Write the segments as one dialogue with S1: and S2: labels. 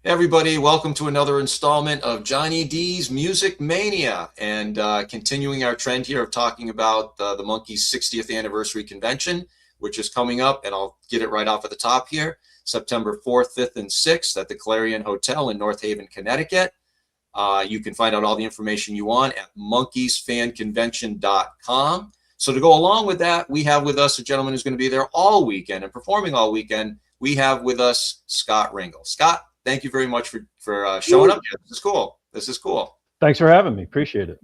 S1: Hey everybody, welcome to another installment of Johnny D's Music Mania, and continuing our trend here of talking about the Monkees' 60th anniversary convention, which is coming up, and I'll get it right off at the top here, September 4th, 5th, and 6th at the Clarion Hotel in North Haven, Connecticut. You can find out all the information you want at monkeysfanconvention.com. So to go along with that, we have with us a gentleman who's going to be there all weekend and performing all weekend. We have with us Scott Ringle. Scott, thank you very much for showing up here. This is cool. This is cool.
S2: Thanks for having me. Appreciate it.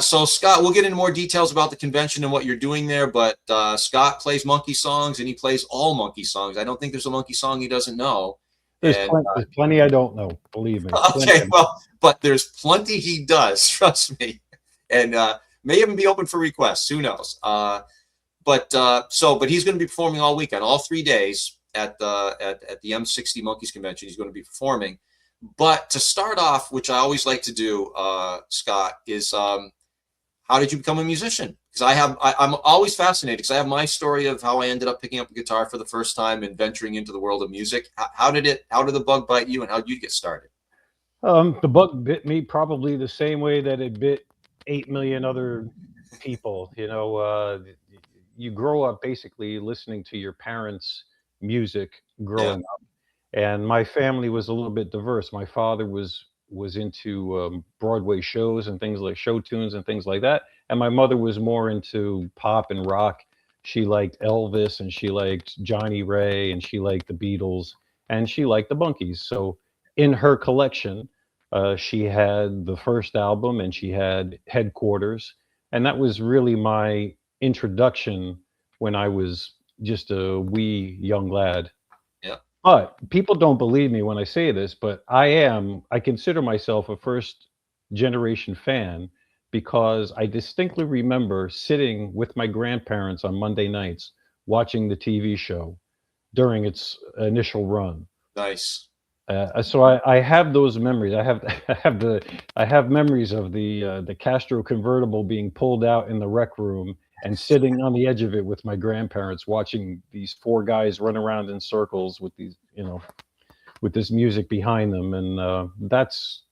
S1: So Scott, we'll get into more details about the convention and what you're doing there, but Scott plays Monkee songs, and he plays all Monkee songs. I don't think there's a Monkee song he doesn't know.
S2: There's plenty I don't know, believe me.
S1: Okay, well, but there's plenty he does, trust me. And may even be open for requests, who knows. But he's going to be performing all weekend, all 3 days at the M60 Monkees convention. He's going to be performing. But to start off, which I always like to do, Scott, is how did you become a musician? Because I'm always fascinated, because I have my story of how I ended up picking up a guitar for the first time and venturing into the world of music. How did the bug bite you, and how did you get started?
S2: The bug bit me probably the same way that it bit 8 million other people. You grow up basically listening to your parents' music growing up. And my family was a little bit diverse. My father was into Broadway shows and things like show tunes and things like that. And my mother was more into pop and rock. She liked Elvis, and she liked Johnny Ray, and she liked the Beatles, and she liked the Monkees. So in her collection, she had the first album, and she had Headquarters. And that was really my introduction when I was just a wee young lad. But people don't believe me when I say this, but I consider myself a first generation fan, because I distinctly remember sitting with my grandparents on Monday nights watching the TV show during its initial run.
S1: Nice.
S2: So I have those memories. I have memories of the Castro convertible being pulled out in the rec room and sitting on the edge of it with my grandparents, watching these four guys run around in circles with with this music behind them. And that's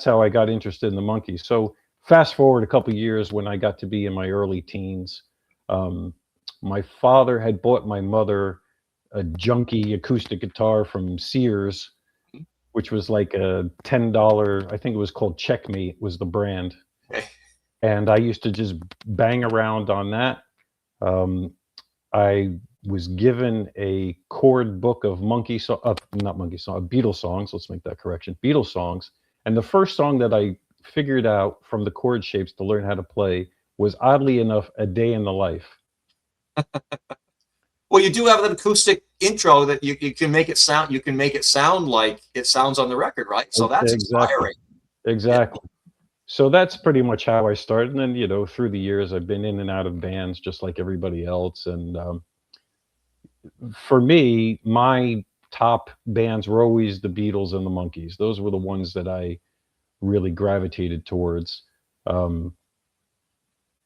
S2: how I got interested in the Monkees. So fast forward a couple of years, when I got to be in my early teens, my father had bought my mother a junky acoustic guitar from Sears, which was like a $10, I think it was called Checkmate was the brand. And I used to just bang around on that. I was given a chord book of Beatles songs. Let's make that correction. Beatles songs. And the first song that I figured out from the chord shapes to learn how to play was, oddly enough, A Day in the Life.
S1: Well, you do have an acoustic intro that you can make it sound. You can make it sound like it sounds on the record, right? So that's inspiring.
S2: Exactly. So that's pretty much how I started. And then, through the years, I've been in and out of bands just like everybody else. And for me, my top bands were always the Beatles and the Monkees. Those were the ones that I really gravitated towards. There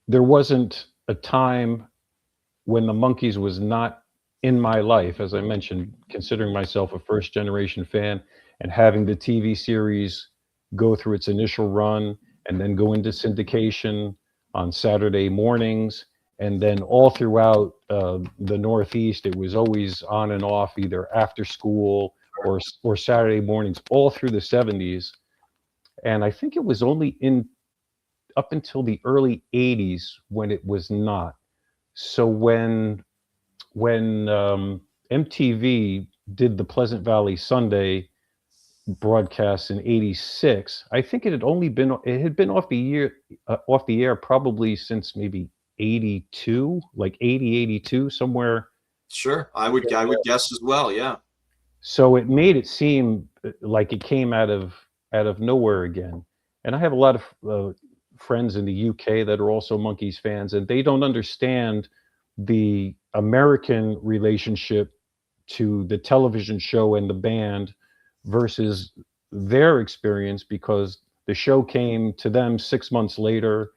S2: wasn't a time when the Monkees was not in my life. As I mentioned, considering myself a first generation fan, and having the TV series go through its initial run and then go into syndication on Saturday mornings, and then all throughout the Northeast, it was always on and off, either after school or Saturday mornings, all through the 70s. And I think it was only up until the early 80s when it was not. So when MTV did the Pleasant Valley Sunday broadcast in '86, I think it had been off the air probably since maybe '82, like '82, somewhere.
S1: Sure, I would guess as well. Yeah.
S2: So it made it seem like it came out of nowhere again. And I have a lot of friends in the UK that are also Monkees fans, and they don't understand the American relationship to the television show and the band versus their experience, because the show came to them 6 months later.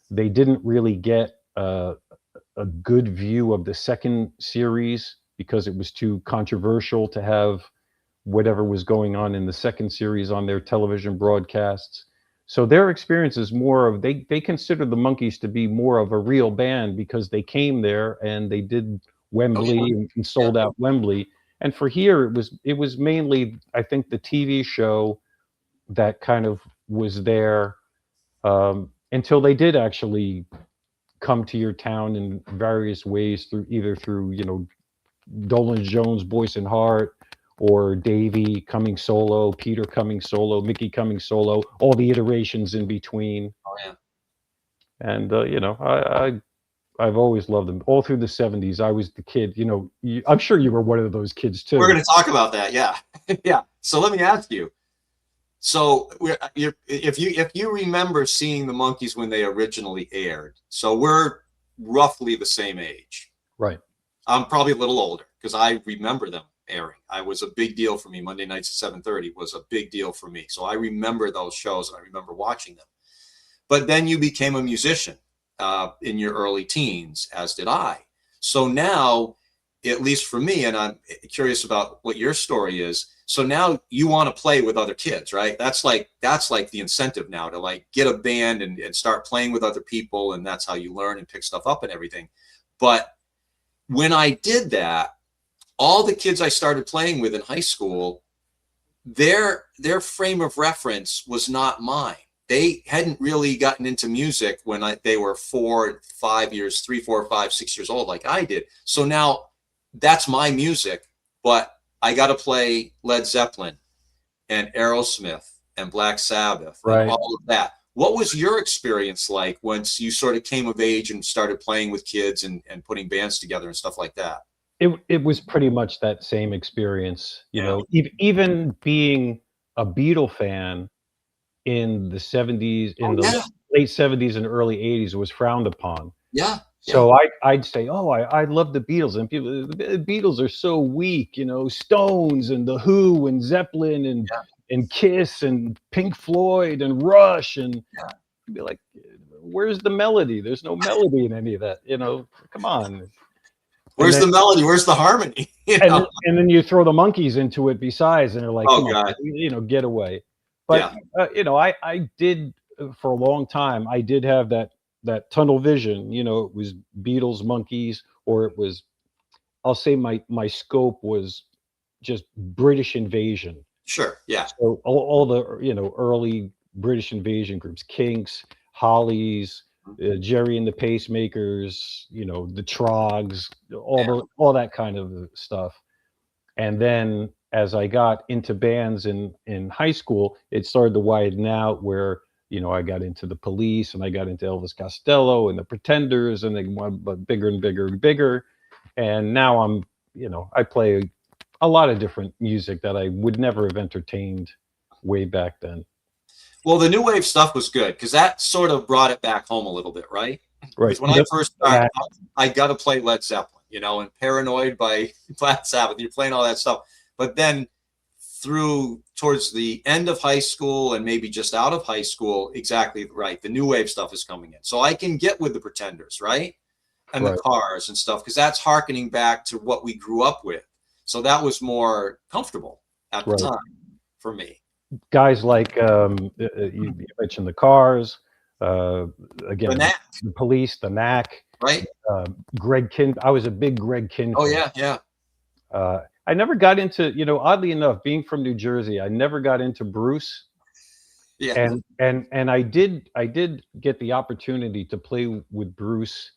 S2: They didn't really get a good view of the second series because it was too controversial to have whatever was going on in the second series on their television broadcasts. So their experience is more of they consider the Monkees to be more of a real band because they came there and they did
S1: Oh
S2: Wembley
S1: yeah,
S2: and
S1: yeah.
S2: sold out Wembley. And for here, it was mainly, I think, the TV show that kind of was there, until they did actually come to your town in various ways, through either through, Dolan Jones, Boyce and Hart, or Davey coming solo, Peter coming solo, Mickey coming solo, all the iterations in between.
S1: Oh yeah.
S2: And I've always loved them all through the '70s. I was the kid. I'm sure you were one of those kids
S1: We're
S2: too.
S1: going to talk about that. Yeah, yeah. So let me ask you. So if you remember seeing the Monkees when they originally aired, so we're roughly the same age.
S2: Right.
S1: I'm probably a little older because I remember them airing. I was a big deal for me. Monday nights at 7:30 was a big deal for me. So I remember those shows and I remember watching them. But then you became a musician in your early teens, as did I. So now, at least for me, and I'm curious about what your story is. So now you want to play with other kids, right? That's like the incentive now to like get a band and start playing with other people, and that's how you learn and pick stuff up and everything. But when I did that, all the kids I started playing with in high school, their frame of reference was not mine. They hadn't really gotten into music when they were 4, 5 years, 3, 4, 5, 6 years old, like I did. So now that's my music, but I got to play Led Zeppelin and Aerosmith and Black Sabbath and
S2: Right.
S1: all of that. What was your experience like once you sort of came of age and started playing with kids and putting bands together and stuff like that?
S2: It was pretty much that same experience.
S1: Yeah.
S2: Even being a Beatle fan in the '70s,
S1: Oh
S2: in the
S1: yeah.
S2: late '70s and early '80s was frowned upon.
S1: Yeah. Yeah.
S2: So I'd say, "Oh, I love the Beatles," and people, "The Beatles are so weak," Stones and The Who and Zeppelin
S1: Yeah.
S2: and Kiss and Pink Floyd and Rush, and
S1: Yeah.
S2: you'd be like, "Where's the melody? There's no melody in any of that, come on." And
S1: Where's
S2: then
S1: the melody? Where's the harmony? You
S2: and then
S1: know?
S2: and then you throw the Monkees into it besides, and they're like,
S1: Oh
S2: "Come on,
S1: God.
S2: get away." But,
S1: Yeah.
S2: I did, for a long time, I did have that tunnel vision. It was Beatles, Monkees, or it was, I'll say, my scope was just British invasion.
S1: Sure. Yeah.
S2: So all the, early British invasion groups, Kinks, Hollies, Jerry and the Pacemakers, the Trogs,
S1: Yeah.
S2: all that kind of stuff. And then as I got into bands in high school, it started to widen out where, I got into the Police and I got into Elvis Costello and the Pretenders, and they went but bigger and bigger and bigger. And now I play a lot of different music that I would never have entertained way back then.
S1: Well, the new wave stuff was good because that sort of brought it back home a little bit, right?
S2: Right.
S1: Because when I first started, I got to play Led Zeppelin, and Paranoid by Black Sabbath. You're playing all that stuff. But then through towards the end of high school and maybe just out of high school, exactly right, the new wave stuff is coming in. So I can get with the Pretenders, right? And the
S2: Right.
S1: Cars and stuff, because that's harkening back to what we grew up with. So that was more comfortable at the
S2: Right.
S1: time for me.
S2: Guys like, you mentioned the Cars, uh, again,
S1: The Knack,
S2: the Police, the Knack,
S1: right?
S2: Greg Kihn. I was a big Greg Kihn
S1: Oh
S2: fan.
S1: yeah, yeah.
S2: I never got into, oddly enough, being from New Jersey, I never got into Bruce.
S1: Yeah.
S2: And I did get the opportunity to play with Bruce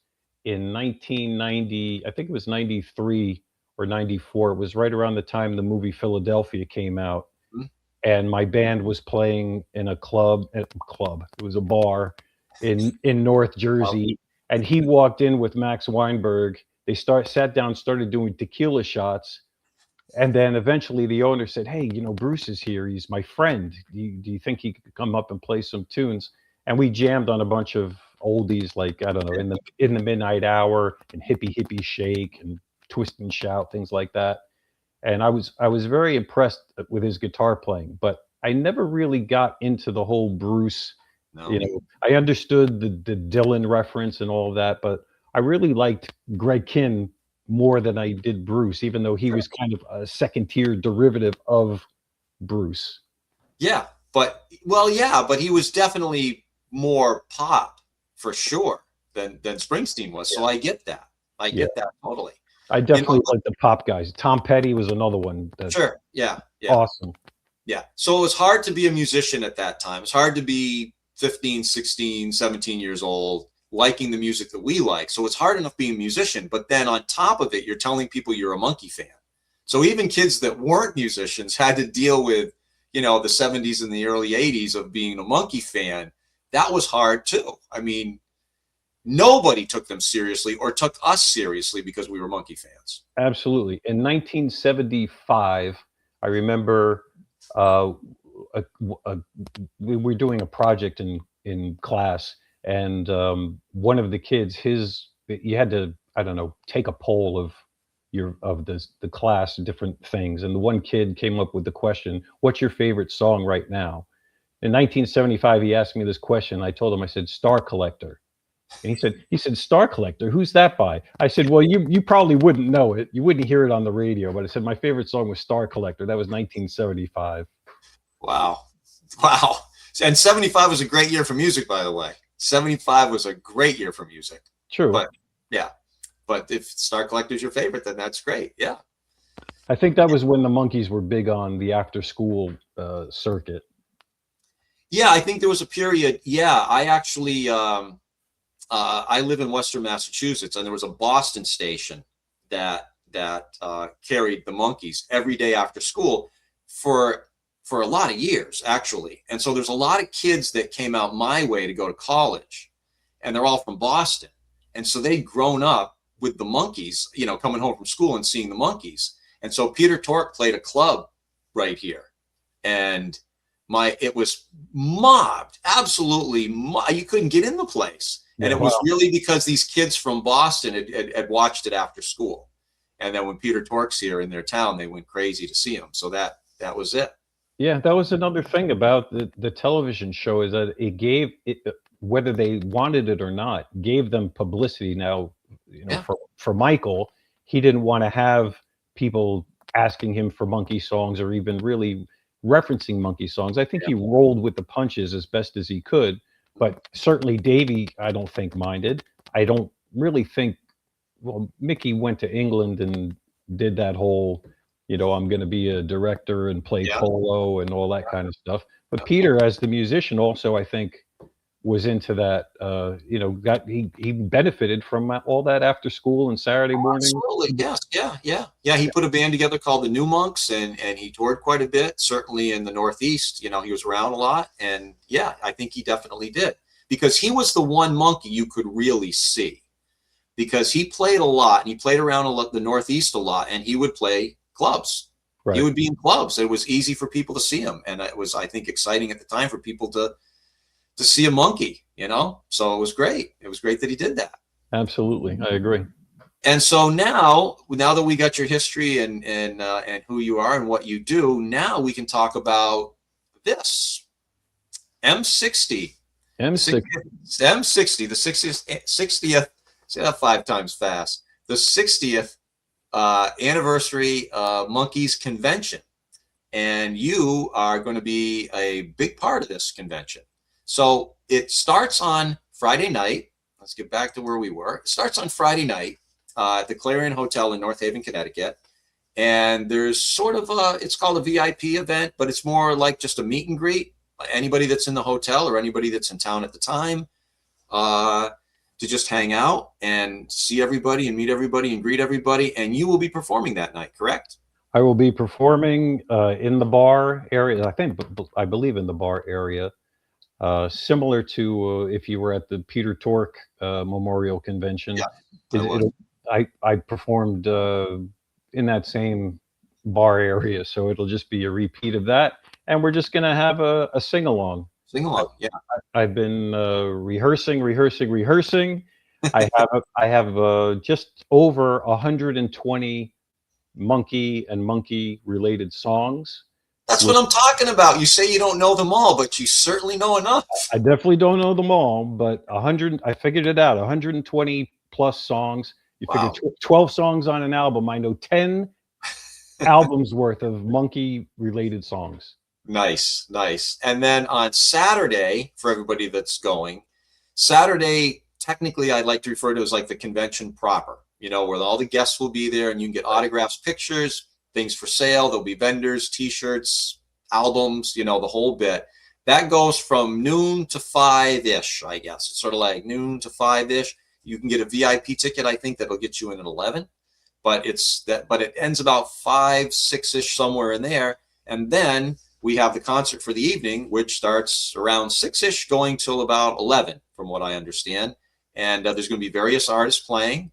S2: in 1990. I think it was 93 or 94. It was right around the time the movie Philadelphia came out,
S1: Mhm.
S2: and my band was playing in a club. It was a bar in North Jersey, and he walked in with Max Weinberg. They sat down, started doing tequila shots, and then eventually the owner said, "Hey, Bruce is here. He's my friend. Do you think he could come up and play some tunes?" And we jammed on a bunch of oldies, like, I don't know, in the midnight hour and Hippie Hippie Shake and Twist and Shout, things like that. And I was very impressed with his guitar playing, but I never really got into the whole Bruce.
S1: No.
S2: I understood the Dylan reference and all of that, but I really liked Greg Kihn more than I did Bruce, even though he was kind of a second tier derivative of Bruce.
S1: Yeah, but well, yeah, but he was definitely more pop for sure than Springsteen was. So
S2: Yeah.
S1: I get that. I
S2: Yeah.
S1: get that totally.
S2: I
S1: You know,
S2: definitely like the pop guys. Tom Petty was another one that's
S1: sure. Yeah, yeah,
S2: awesome.
S1: yeah. So it was hard to be a musician at that time. It's hard to be 15, 16, 17 years old liking the music that we like. So it's hard enough being a musician, but then on top of it, you're telling people you're a Monkee fan. So even kids that weren't musicians had to deal with, the 70s and the early 80s of being a Monkee fan. That was hard too. I mean, nobody took them seriously or took us seriously because we were Monkee fans.
S2: Absolutely. In 1975, I remember uh, a, a, we were doing a project in class, and one of the kids, you had to, I don't know, take a poll of the class, different things, and the one kid came up with the question, "What's your favorite song right now?" In 1975, he asked me this question. I told him, I said, "Star Collector." And he said, "Star Collector, who's that by?" I said, "Well, you probably wouldn't know it. You wouldn't hear it on the radio." But I said, "My favorite song was Star Collector." That was 1975.
S1: Wow. Wow. And 75 was a great year for music, by the way. 75 was a great year for music.
S2: True.
S1: But yeah. But if Star Collector is your favorite, then that's great. Yeah.
S2: I think that was when the Monkees were big on the after school circuit.
S1: Yeah, I think there was a period. Yeah, I actually I live in Western Massachusetts, and there was a Boston station that carried the Monkees every day after school for a lot of years, actually. And so there's a lot of kids that came out my way to go to college, and they're all from Boston. And so they'd grown up with the Monkees, coming home from school and seeing the Monkees. And so Peter Tork played a club right here, and it was mobbed, absolutely. You couldn't get in the place. And
S2: Yeah,
S1: it was
S2: wow.
S1: really because these kids from Boston had watched it after school. And then when Peter Tork's here in their town, they went crazy to see him. So that was it.
S2: Yeah, that was another thing about the television show, is that it gave it, whether they wanted it or not, gave them publicity. Now,
S1: Yeah.
S2: for Michael, he didn't want to have people asking him for Monkee songs or even really referencing Monkee songs. I think he rolled with the punches as best as he could, but certainly Davey, I don't think minded. I don't really think. Well, Mickey went to England and did that whole, I'm going to be a director and play
S1: Yeah.
S2: polo and all that kind of stuff. But Peter, as the musician, also I think was into that. He benefited from all that after school and Saturday morning.
S1: Absolutely. Yes. Yeah. Yeah. Yeah. He put a band together called the New Monks, and he toured quite a bit, certainly in the Northeast. He was around a lot. And yeah, I think he definitely did, because he was the one Monkee you could really see, because he played a lot and he played around the Northeast a lot, and he would play clubs.
S2: Right.
S1: He would be in clubs. It was easy for people to see him. And it was, I think, exciting at the time for people to see a Monkee, so it was great. It was great that he did that.
S2: Absolutely. I agree.
S1: And so now that we got your history and who you are and what you do, now we can talk about this M60.
S2: M60.
S1: M60, the 60th, say that 5 times fast, the 60th anniversary Monkees convention. And you are going to be a big part of this convention. So it starts on Friday night. Let's get back to where we were. It starts on Friday night at the Clarion Hotel in North Haven, Connecticut. And there's sort of it's called a VIP event, but it's more like just a meet and greet. Anybody that's in the hotel or anybody that's in town at the time to just hang out and see everybody and meet everybody and greet everybody. And you will be performing that night, correct?
S2: I will be performing in the bar area. I believe in the bar area. Similar to if you were at the Peter Tork Memorial Convention.
S1: Yeah,
S2: I performed in that same bar area, so it'll just be a repeat of that, and we're just going to have a sing-along.
S1: Sing along, yeah.
S2: I've been rehearsing. I have just over 120 Monkee and Monkee related songs.
S1: That's what I'm talking about. You say you don't know them all, but you certainly know enough.
S2: I definitely don't know them all, but 100. I figured it out. 120 plus songs. You figure
S1: Wow.
S2: 12 songs on an album. I know 10 albums worth of monkey related songs.
S1: Nice, nice. And then on Saturday, for everybody that's going, Saturday, technically, I'd like to refer to as like the convention proper, where all the guests will be there and you can get autographs, pictures, things for sale. There'll be vendors, T-shirts, albums, the whole bit. That goes from noon to 5-ish, I guess. It's sort of like noon to 5-ish. You can get a VIP ticket, I think, that'll get you in at 11. But it ends about 5, 6-ish, somewhere in there. And then we have the concert for the evening, which starts around 6-ish, going till about 11, from what I understand. And there's going to be various artists playing.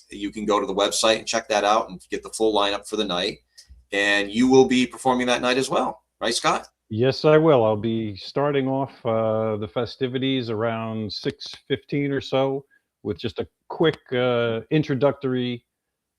S1: You can go to the website and check that out and get the full lineup for the night. And you will be performing that night as well, right, Scott?
S2: Yes, I will. I'll be starting off the festivities around 6:15 or so with just a quick introductory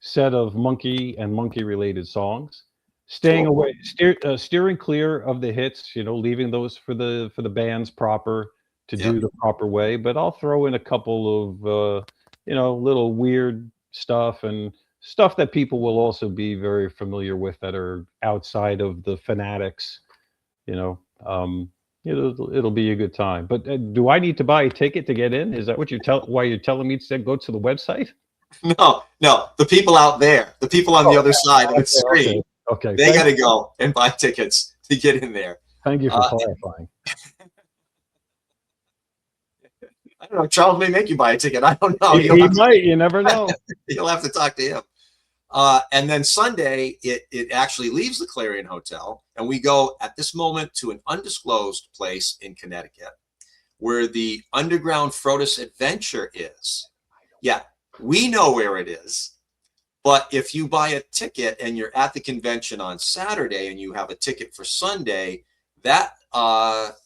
S2: set of monkey and monkey related songs. Staying
S1: Cool.
S2: away, steering clear of the hits, leaving those for the bands proper to
S1: Yep.
S2: do the proper way. But I'll throw in a couple of little weird stuff and stuff that people will also be very familiar with that are outside of the fanatics. You know, it'll be a good time. But do I need to buy a ticket to get in? Is that what why you're telling me to go to the website?
S1: No, the people out there, the people on the other side of the screen,
S2: Okay.
S1: they got to go and buy tickets to get in there.
S2: Thank you for clarifying.
S1: I don't know. Charles may make you buy a ticket. I don't know.
S2: He might. You never know.
S1: You'll have to talk to him. And then Sunday, it actually leaves the Clarion Hotel, and we go at this moment to an undisclosed place in Connecticut where the Underground Frotus Adventure is. Yeah, we know where it is. But if you buy a ticket and you're at the convention on Saturday and you have a ticket for Sunday, that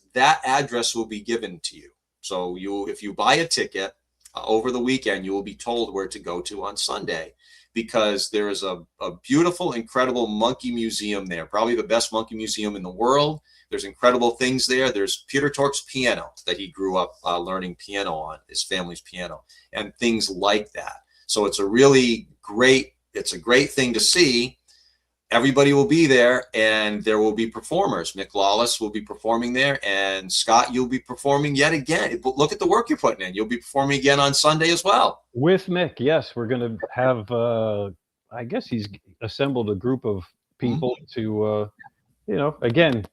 S1: address will be given to you. So if you buy a ticket over the weekend, you will be told where to go to on Sunday, because there is a beautiful, incredible monkey museum there, probably the best monkey museum in the world. There's incredible things there. There's Peter Tork's piano that he grew up learning piano on, his family's piano, and things like that. So it's a great thing to see. Everybody will be there, and there will be performers. Mick Lawless will be performing there, and Scott, you'll be performing yet again. Look at the work you're putting in. You'll be performing again on Sunday as well.
S2: With Mick, yes. We're going to have, I guess he's assembled a group of people to, again,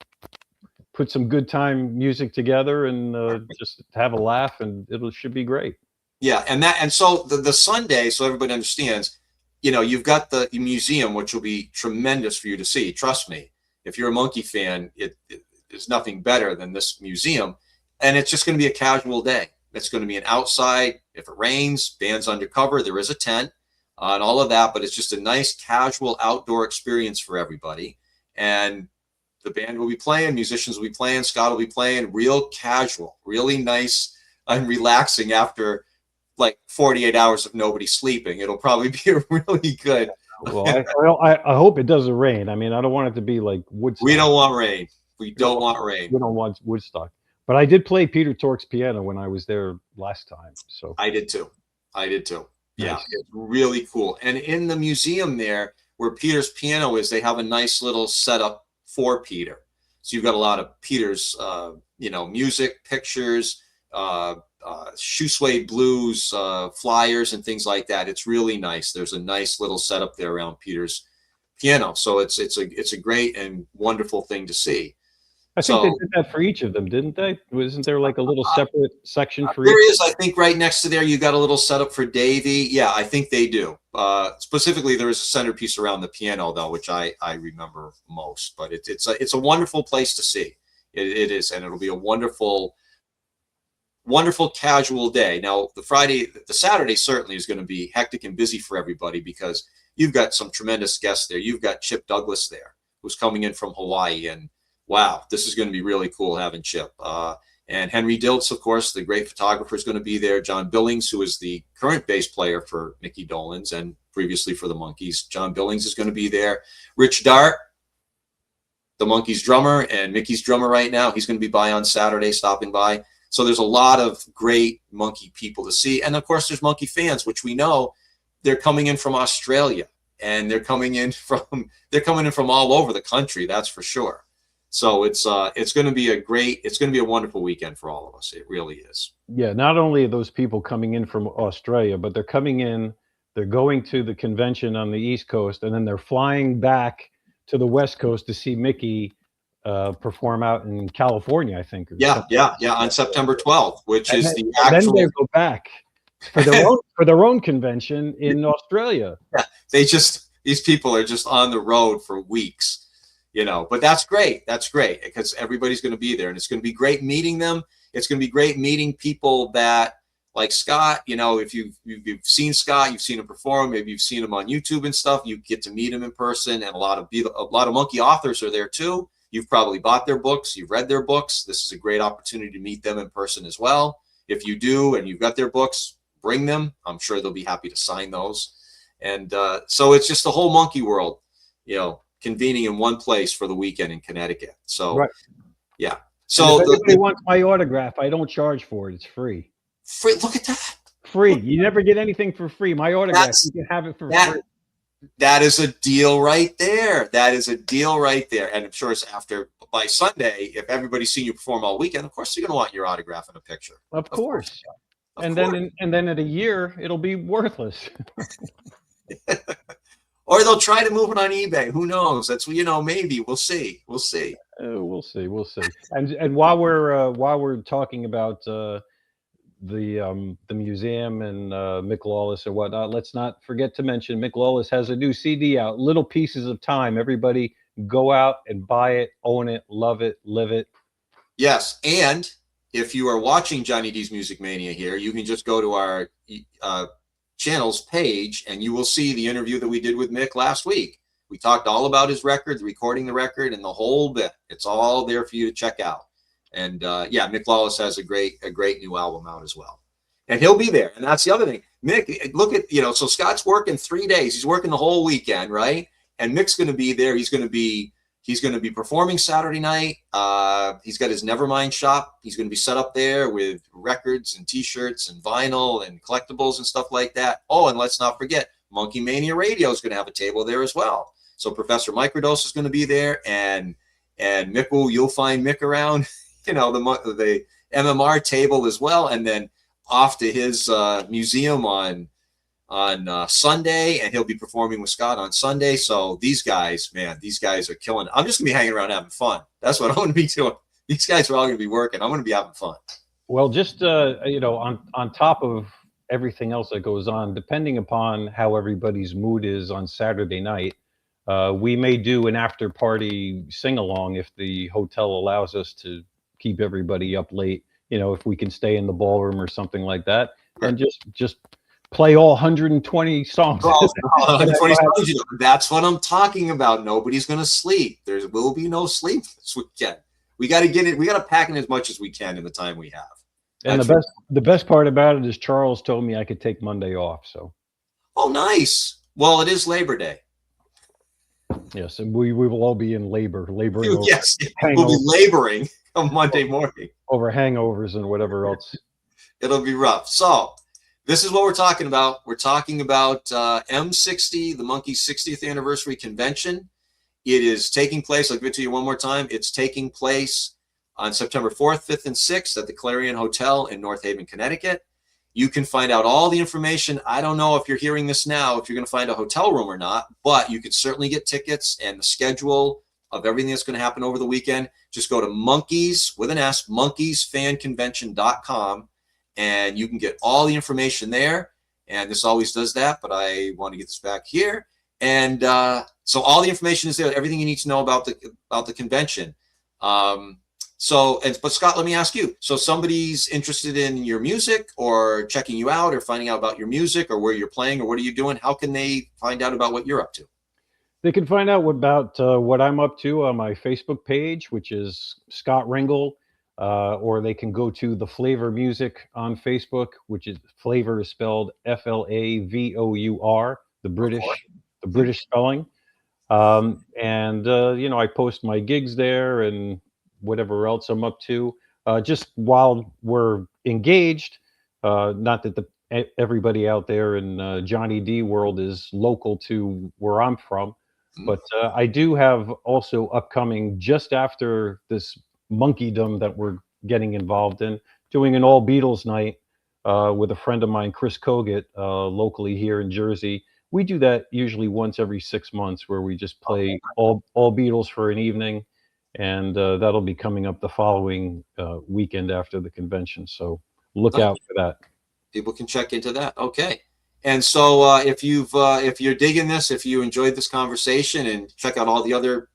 S2: put some good time music together and just have a laugh, and should be great.
S1: Yeah, and so the Sunday, so everybody understands, you've got the museum, which will be tremendous for you to see. Trust me, if you're a monkey fan, there's nothing better than this museum. And it's just going to be a casual day. It's going to be an outside. If it rains, band's undercover. There is a tent and all of that, but it's just a nice casual outdoor experience for everybody. And the band will be playing, musicians will be playing, Scott will be playing, real casual, really nice and relaxing after like 48 hours of nobody sleeping. It'll probably be a really good.
S2: Well, I hope it doesn't rain. I mean, I don't want it to be like Woodstock.
S1: We don't want rain. We don't want rain.
S2: We don't want Woodstock. But I did play Peter Tork's piano when I was there last time. So
S1: I did too. Yeah,
S2: nice.
S1: it's really cool. And in the museum there, where Peter's piano is, they have a nice little setup for Peter. So you've got a lot of Peter's, music, pictures, shoe suede blues, flyers and things like that. It's really nice. There's a nice little setup there around Peter's piano. So it's a great and wonderful thing to see.
S2: I think they did that for each of them, didn't they? Wasn't there like a little separate section for each?
S1: There is, I think, right next to there, you got a little setup for Davey. Yeah, I think they do. Specifically, there is a centerpiece around the piano, though, which I remember most. But it's a wonderful place to see. It is, and it'll be a wonderful casual day. Now, the Saturday certainly is going to be hectic and busy for everybody, because you've got some tremendous guests there. You've got Chip Douglas there, who's coming in from Hawaii, and wow, this is going to be really cool having Chip. And Henry Diltz, of course, the great photographer, is going to be there. John Billings, who is the current bass player for Mickey Dolenz and previously for the Monkees. John Billings is going to be there. Rich Dart, the Monkees drummer and Mickey's drummer right now, he's going to be by on Saturday, stopping by. So there's a lot of great monkey people to see. And of course, there's monkey fans, which we know they're coming in from Australia, and they're coming in from all over the country. That's for sure. So it's going to be a wonderful weekend for all of us. It really is.
S2: Yeah, not only are those people coming in from Australia, but they're coming in, they're going to the convention on the East Coast, and then they're flying back to the West Coast to see Mickey perform out in California, I think, or
S1: Yeah,
S2: something.
S1: yeah, yeah. On September 12th, which
S2: And
S1: is
S2: then,
S1: the
S2: and then they
S1: actual.
S2: go back for their own convention in Australia.
S1: Yeah, these people are just on the road for weeks, but that's great. That's great because everybody's going to be there, and it's going to be great meeting them. It's going to be great meeting people that like Scott. If you've seen Scott, you've seen him perform, maybe you've seen him on YouTube and stuff, you get to meet him in person. And a lot of Monkee authors are there too. You've probably bought their books, you've read their books. This is a great opportunity to meet them in person as well. If you do and you've got their books, bring them. I'm sure they'll be happy to sign those. And so it's just the whole Monkee world, convening in one place for the weekend in Connecticut. So,
S2: Right.
S1: yeah.
S2: So
S1: So
S2: if anybody wants my autograph, I don't charge for it. It's free.
S1: look at that.
S2: Free. You never get anything for free. My autograph, you can have it for free.
S1: That is a deal right there. That is a deal right there. And I'm sure it's by Sunday, if everybody's seen you perform all weekend, of course, you're going to want your autograph and a picture.
S2: Of course.
S1: Of course.
S2: Then at a year, it'll be worthless.
S1: Or they'll try to move it on eBay. Who knows? That's maybe we'll see. We'll see.
S2: We'll see. And while we're talking about the museum and Mick Lawless and whatnot, let's not forget to mention Mick Lawless has a new CD out, Little Pieces of Time. Everybody go out and buy it, own it, love it, live it.
S1: Yes, and if you are watching Johnny D's Music Mania here, you can just go to our channel's page and you will see the interview that we did with Mick last week. We talked all about his record, recording the record, and the whole bit. It's all there for you to check out. And Mick Lawless has a great new album out as well. And he'll be there. And that's the other thing. Mick, look at, so Scott's working 3 days. He's working the whole weekend, right? And Mick's going to be there. He's going to be performing Saturday night. He's got his Nevermind shop. He's going to be set up there with records and T-shirts and vinyl and collectibles and stuff like that. Oh, and let's not forget, Monkee Mania Radio is going to have a table there as well. So Professor Microdose is going to be there, and Mick you'll find Mick around, the MMR table as well, and then off to his museum on Sunday, and he'll be performing with Scott on Sunday. So these guys are killing it. I'm just gonna be hanging around having fun. That's what I'm gonna be doing. These guys are all gonna be working. I'm gonna be having fun.
S2: Well, just on top of everything else that goes on, depending upon how everybody's mood is on Saturday night, we may do an after party sing along if the hotel allows us to keep everybody up late. If we can stay in the ballroom or something like that, and just play all 120 songs.
S1: 120 songs. That's what I'm talking about. Nobody's going to sleep. There will be no sleep this weekend. We got to get it. We got to pack in as much as we can in the time we have.
S2: And the best part about it is Charles told me I could take Monday off. So.
S1: Oh, nice. Well, it is Labor Day.
S2: Yes, and we will all be in laboring.
S1: Yes, we'll be laboring on Monday morning
S2: over hangovers and whatever else.
S1: It'll be rough. So this is what we're talking about. We're talking about M60, the Monkees 60th anniversary convention. It is taking place. I'll give it to you one more time. It's taking place on September 4th, 5th, and 6th at the Clarion Hotel in North Haven, Connecticut. You can find out all the information. I don't know if you're hearing this now, if you're going to find a hotel room or not, but you can certainly get tickets and the schedule of everything that's going to happen over the weekend. Just go to Monkees, with an S, monkeesfanconvention.com, and you can get all the information there. And this always does that, but I want to get this back here. And so all the information is there, everything you need to know about the convention. But Scott, let me ask you. So somebody's interested in your music or checking you out or finding out about your music or where you're playing or what are you doing? How can they find out about what you're up to?
S2: They can find out about what I'm up to on my Facebook page, which is Scott Ringle, or they can go to The Flavor Music on Facebook, which is Flavor is spelled Flavor, the British spelling. I post my gigs there and whatever else I'm up to. Just while we're engaged, not that everybody out there in Johnny D world is local to where I'm from.
S1: Mm.
S2: But I do have also upcoming just after this monkeydom that we're getting involved in, doing an all Beatles night with a friend of mine, Chris Kogut, locally here in Jersey. We do that usually once every 6 months, where we just play all Beatles for an evening, and that'll be coming up the following weekend after the convention. So look
S1: Nice.
S2: out for that.
S1: People can check into that. Okay. And so if you're digging this, if you enjoyed this conversation, and check out all the other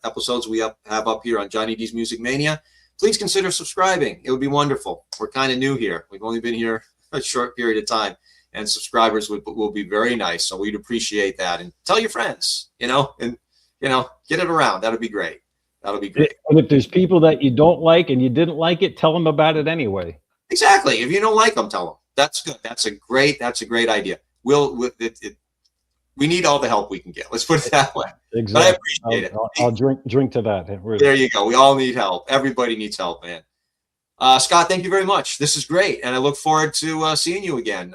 S1: episodes we have up here on Johnny D's Music Mania, please consider subscribing. It would be wonderful. We're kind of new here. We've only been here a short period of time, and subscribers will be very nice. So we'd appreciate that. And tell your friends, and get it around. That'll be great. That'll be great.
S2: And if there's people that you don't like and you didn't like it, tell them about it anyway.
S1: Exactly. If you don't like them, tell them. That's good. That's a great idea. We need all the help we can get. Let's put it that way.
S2: Exactly.
S1: But I appreciate it.
S2: I'll drink to that.
S1: There you go. We all need help. Everybody needs help, man. Scott, thank you very much. This is great, and I look forward to seeing you again.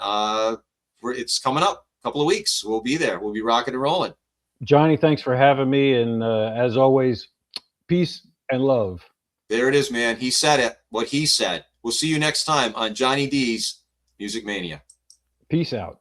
S1: It's coming up a couple of weeks. We'll be there. We'll be rocking and rolling.
S2: Johnny, thanks for having me, and as always, peace and love.
S1: There it is, man. He said it. What he said. We'll see you next time on Johnny D's Music Mania.
S2: Peace out.